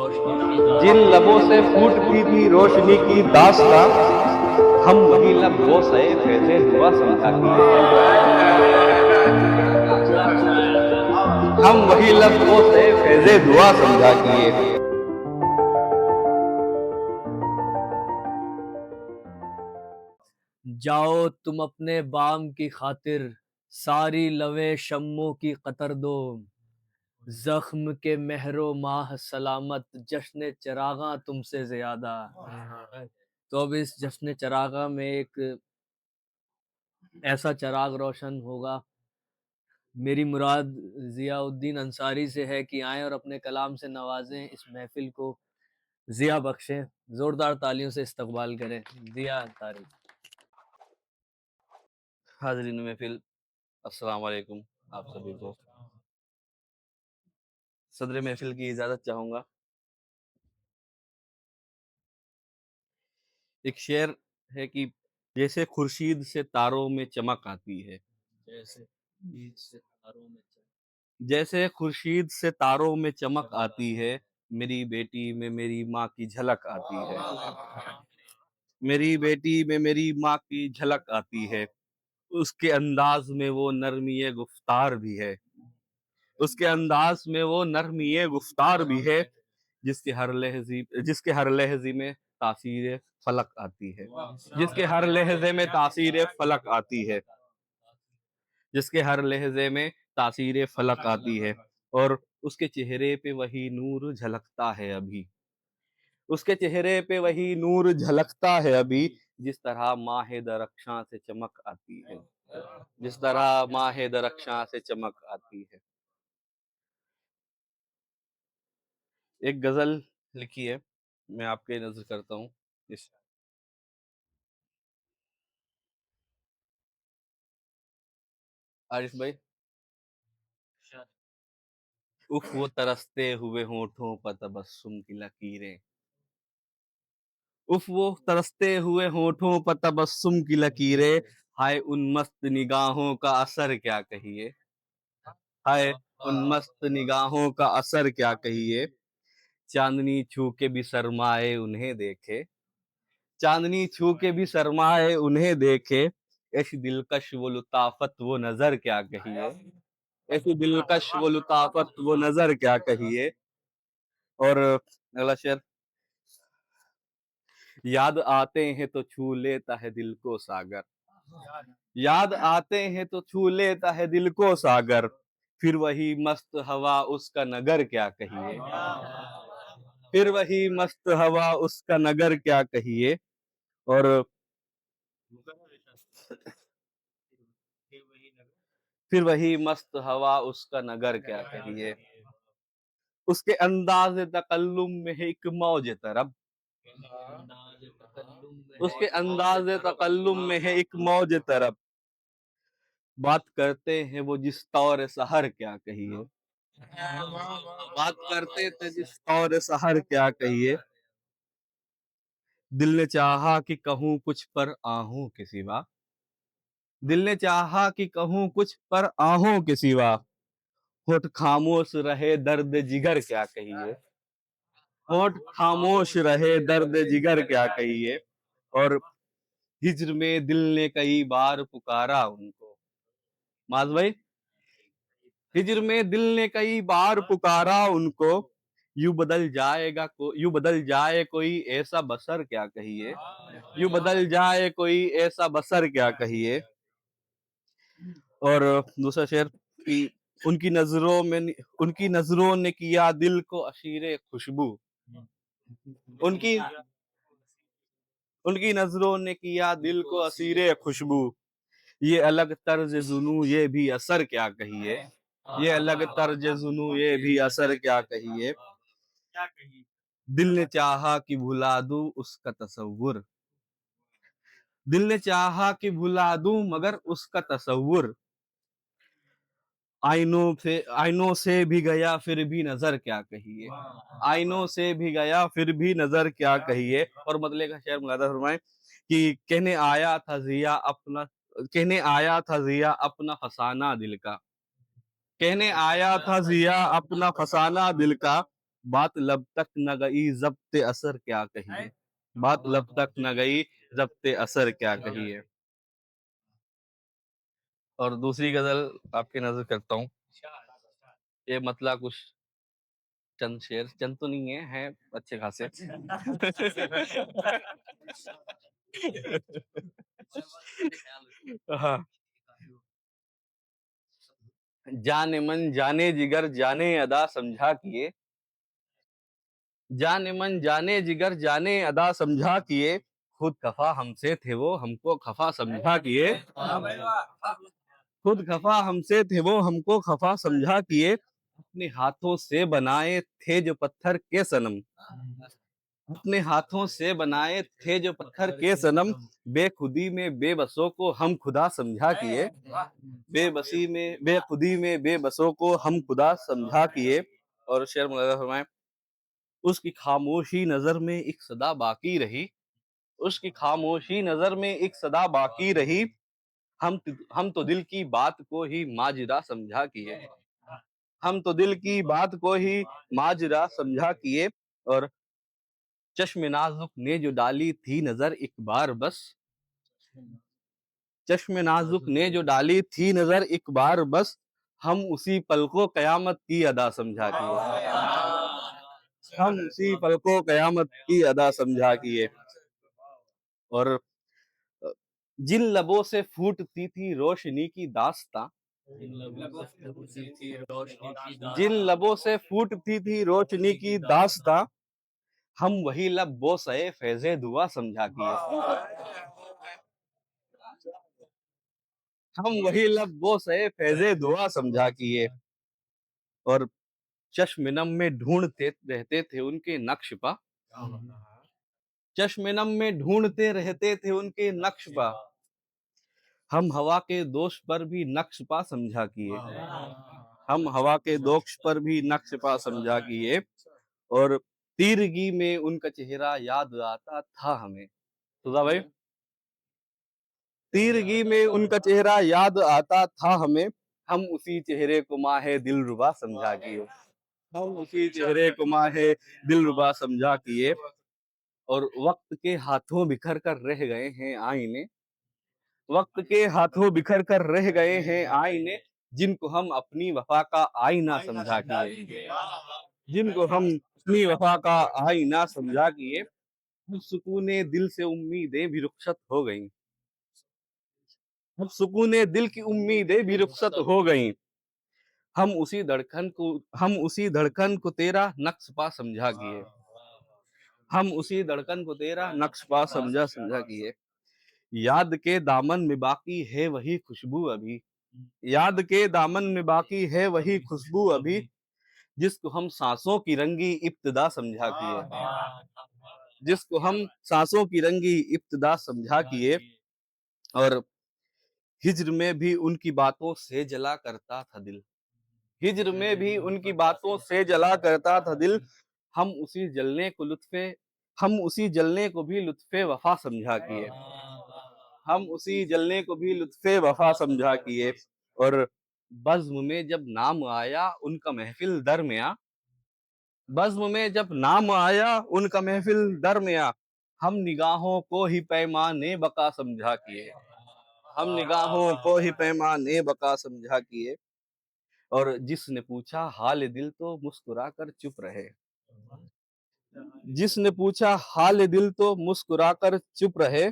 जिन लबों से फूटती थी रोशनी की दास्तां, हम वही लब वो सए फैज़े दुआ समझा किए। हम वही लब वो सए फैज़े दुआ समझा किए। जाओ तुम अपने बाम की खातिर, सारी लवे शम्मों की कतर दो। जख्म के महरो माह सलामत, जश्न चरागा तुमसे ज्यादा। तो अब इस जश्न चरागा में एक ऐसा चराग रोशन होगा। मेरी मुराद जियाउद्दीन अंसारी से है कि आएं और अपने कलाम से नवाजें, इस महफिल को जिया बख्शें। जोरदार तालियों से इस्तकबाल करें जिया अंसारी। हाजरीन महफिल, अस्सलाम वालेकुम। आप सभी को सदर महफिल की इजाजत चाहूंगा। एक शेर है कि जैसे खुर्शीद से तारों में चमक आती है, जैसे खुर्शीद से तारों में चमक आती है, मेरी बेटी में मेरी माँ की झलक आती है। मेरी बेटी में मेरी माँ की झलक आती है। उसके अंदाज में वो नरमी गुफ्तार भी है। उसके अंदाज में वो नरमी गुफ्तार भी है, जिसके हर लहजे में तासीर फलक आती है। जिसके हर लहजे में तासीर फलक आती है। जिसके हर लहजे में तासीर फलक आती है। और उसके चेहरे पे वही नूर झलकता है अभी। उसके चेहरे पे वही नूर झलकता है अभी, जिस तरह माह दरख्शां से चमक आती है। जिस तरह माह दरख्शां से चमक आती है। एक गजल लिखी है, मैं आपके नजर करता हूँ। इस आरिफ भाई, उफ वो तरसते हुए होठों पर तबस्सुम की लकीरें। उफ वो तरसते हुए होठों पर तबस्सुम की लकीरें। हाय उन मस्त निगाहों का असर क्या कहिए। हाय उन मस्त निगाहों का असर क्या कहिए। चांदनी छू के भी शर्माए उन्हें देखे। चांदनी छू के भी शर्माए उन्हें देखे। ऐसी दिलकश वो लुताफत वो नजर क्या कहिए। ऐसी दिलकश वो लुताफत वो नजर क्या कहिए। और अगला शेर, याद आते हैं तो छू लेता है दिल को सागर। याद आते हैं तो छू लेता है दिल को सागर। फिर वही मस्त हवा उसका नगर क्या कहिए। फिर वही मस्त हवा उसका नगर क्या कहिए। और फिर वही मस्त हवा उसका नगर क्या कहिए। उसके अंदाज तकल्लुम में है एक मौज तरब। उसके अंदाज तकल्लुम में है एक मौज तरब। बात करते हैं वो जिस तौर सहर क्या कहिए। बात करते थे जिस तौर सहर क्या कहिए। दिल ने चाहा कि कहूँ कुछ पर आहूं के सिवा। दिल ने चाहा कि कहूँ कुछ पर आहूं के सिवा। होठ खामोश रहे दर्द जिगर क्या कहिए। होठ खामोश रहे दर्द जिगर क्या कहिए। और हिज्र में दिल ने कई बार पुकारा उनको। माज भाई, हिज्र में दिल ने कई बार पुकारा उनको। यूं बदल जाए कोई ऐसा बसर क्या कहिए। यूं बदल जाए कोई ऐसा बसर क्या कहिए। और दूसरा शेर कि उनकी नजरों ने किया दिल को अशीरे खुशबू। उनकी उनकी नजरों ने किया दिल को असीरे खुशबू। ये अलग तर्ज जुनू ये भी असर क्या कहिए। ये अलग तर्ज जुनू ये भी असर क्या कहिए। दिल ने चाहा कि भुला दूं उसका तसव्वुर। दिल ने चाहा कि भुला दूं मगर उसका तसव्वुर। आईनों से भी गया फिर भी नजर क्या कहिए। आईनों से भी गया फिर भी नजर क्या कहिए। और बदले का शेर मुलादा फरमाए कि कहने आया था जिया अपना फसाना दिल का। कहने आया था जिया अपना फसाना दिल का। बात लब तक न गई ज़ब्ते असर क्या कहिए, बात लब तक न गई ज़ब्ते असर क्या कहिए। और दूसरी गजल आपकी नजर करता हूँ। ये मतलब कुछ चंद शेर, चंद तो नहीं है अच्छे खासे। हाँ। जाने मन जाने जिगर जाने अदा समझा किए, जाने मन जाने जिगर जाने अदा समझा किए, खुद खफा हमसे थे वो हमको खफा समझा किए, खुद खफा हमसे थे वो हमको खफा समझा किए, अपने हाथों से बनाए थे जो पत्थर के सनम, अपने हाथों से बनाए थे जो पत्थर के सनम, बेखुदी में बेबसों को हम खुदा समझा किए, बेबसी में बेखुदी में बेबसों को हम खुदा समझा किए। और शेर मुलाजा फरमाए, उसकी खामोशी नजर में एक सदा बाकी रही, उसकी खामोशी नजर में एक सदा बाकी रही, हम तो दिल की बात को ही माजरा समझा किए, हम तो दिल की बात को ही माजरा समझा किए। और चश्मे नाजुक ने जो डाली थी नजर एक बार बस, चश्मे नाजुक ने जो डाली थी नजर एक बार बस, हम उसी पल को कयामत की अदा समझा किए, हम उसी पल को कयामत की अदा समझा किए। और जिन लबों से फूटती थी रोशनी की दास्तां, जिन लबों से फूटती थी रोशनी की दास्तां, हम वही लब बोसे फैज़े दुआ समझा किए, हम वही लब बोसे फैज़े दुआ समझा किए। और चश्मे-नम में ढूंढते रहते थे उनके नक्श पा, चश्मे-नम में ढूंढते रहते थे उनके नक्श पा, हम हवा के दोष पर भी नक्श पा समझा किए, हम हवा के दोष पर भी नक्श पा समझा किए। और तीरगी में उनका चेहरा याद आता था हमें, सुधा भाई, तीरगी में उनका चेहरा याद आता था हमें, हम उसी चेहरे को माहे दिलरुबा समझा किए, हम उसी चेहरे को माहे दिलरुबा समझा किए। और वक्त के हाथों बिखर कर रह गए हैं आईने, वक्त के हाथों बिखर कर रह गए हैं आईने, जिनको हम अपनी वफा का आईना समझा किए, जिनको हम अपनी वफा का आईना समझा किए। अब सुकूने दिल से उम्मीदें भी रुखसत हो गईं, अब सुकूने दिल की उम्मीदें भी रुखसत हो गईं, हम उसी धड़कन को तेरा नक्श पा समझा किए, हम उसी धड़कन को तेरा नक्श पा समझा समझा किए। याद के दामन में बाकी है वही खुशबू अभी, याद के दामन में बाकी है वही खुशबू अभी, जिसको हम सांसों की रंगी इब्तिदा समझा किए, जिसको हम सांसों की रंगी इब्तिदा समझा किए। और हिज्र में भी उनकी बातों से जला करता था दिल, हिज्र में भी उनकी बातों से जला करता था दिल, हम उसी जलने को लुत्फे हम उसी जलने को भी लुत्फे वफा समझा किए, हम उसी जलने को भी लुत्फे वफा समझा किए। और बज़्म में जब नाम आया उनका महफिल दर में आ, बज़्म में जब नाम आया उनका महफिल दर में आ, हम निगाहों को ही पैमाने बका समझा किए, हम निगाहों को ही पैमाने बका समझा किए। और जिसने पूछा हाल दिल तो मुस्कुरा कर चुप रहे, जिसने पूछा हाल दिल तो मुस्कुरा कर चुप रहे,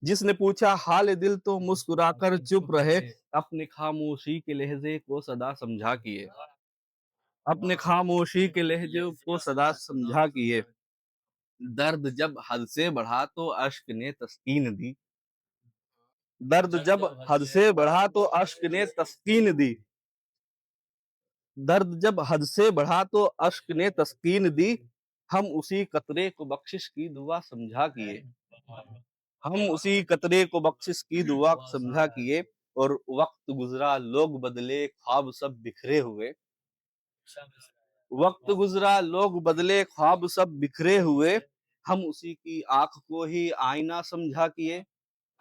जिसने पूछा हाल दिल तो मुस्कुरा कर चुप रहे, अपने खामोशी के लहजे को सदा समझा किए, अपने खामोशी के लहजे को सदा समझा किए। दर्द जब हद से बढ़ा तो अश्क ने तस्कीन दी, दर्द जब हद से बढ़ा तो अश्क ने तस्कीन दी, दर्द जब हद से बढ़ा तो अश्क ने तस्कीन दी, हम उसी कतरे को बख्शिश की दुआ समझा किए, हम उसी कतरे को बख्शिश की दुआ समझा किए। और वक्त गुजरा लोग बदले ख्वाब सब बिखरे हुए, वक्त गुजरा लोग बदले ख्वाब सब बिखरे हुए, हम उसी की आंख को ही आईना समझा किए,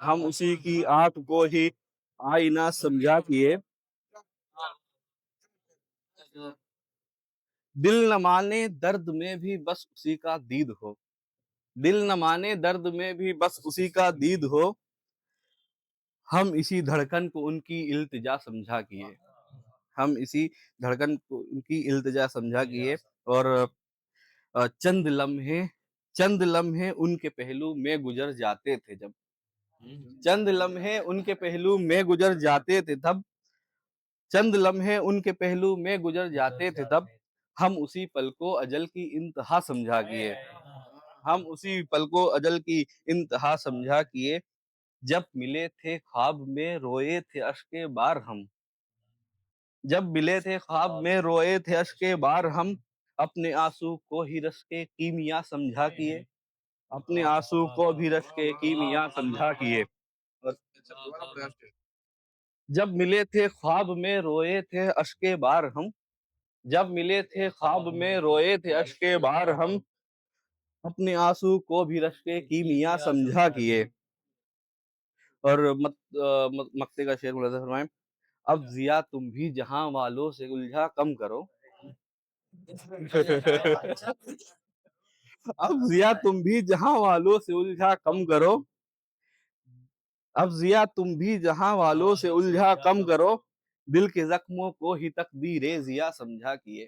हम उसी की आंख को ही आईना समझा किए। दिल न माने दर्द में भी बस उसी का दीद हो, दिल न माने दर्द में भी बस उसी का दीद हो, हम इसी धड़कन को उनकी इल्तिजा समझा किए, हम इसी धड़कन को उनकी इल्तिजा समझा किए। और चंद लम्हे उनके पहलू में गुजर जाते थे जब, चंद लम्हे उनके पहलू में गुजर जाते थे तब, चंद लम्हे उनके पहलू में गुजर जाते थे तब, हम उसी पल को अजल की इंतहा समझा किए, हम उसी पल को अजल की इंतहा समझा किए। जब मिले थे ख्वाब में रोए थे अश्के बार हम, जब मिले थे ख्वाब में रोए थे अश्के बार हम, अपने आंसू को ही रस के कीमिया समझा किए, अपने आंसू को भी रस के कीमिया समझा किए। और जब मिले थे ख्वाब में रोए थे अश्के बार हम, जब मिले थे ख्वाब में रोए थे अश्के बार हम, अपने आंसू को भी रश के कीमिया समझा किए। और मक्ते का शेर मुलाजा फरमाएं, अब जिया तुम भी जहां वालों से उलझा कम करो। अब जिया तुम भी जहां वालों से उलझा कम करो, अब जिया तुम भी जहां वालों से उलझा कम करो, दिल के जख्मों को ही तकदीरे जिया समझा किए।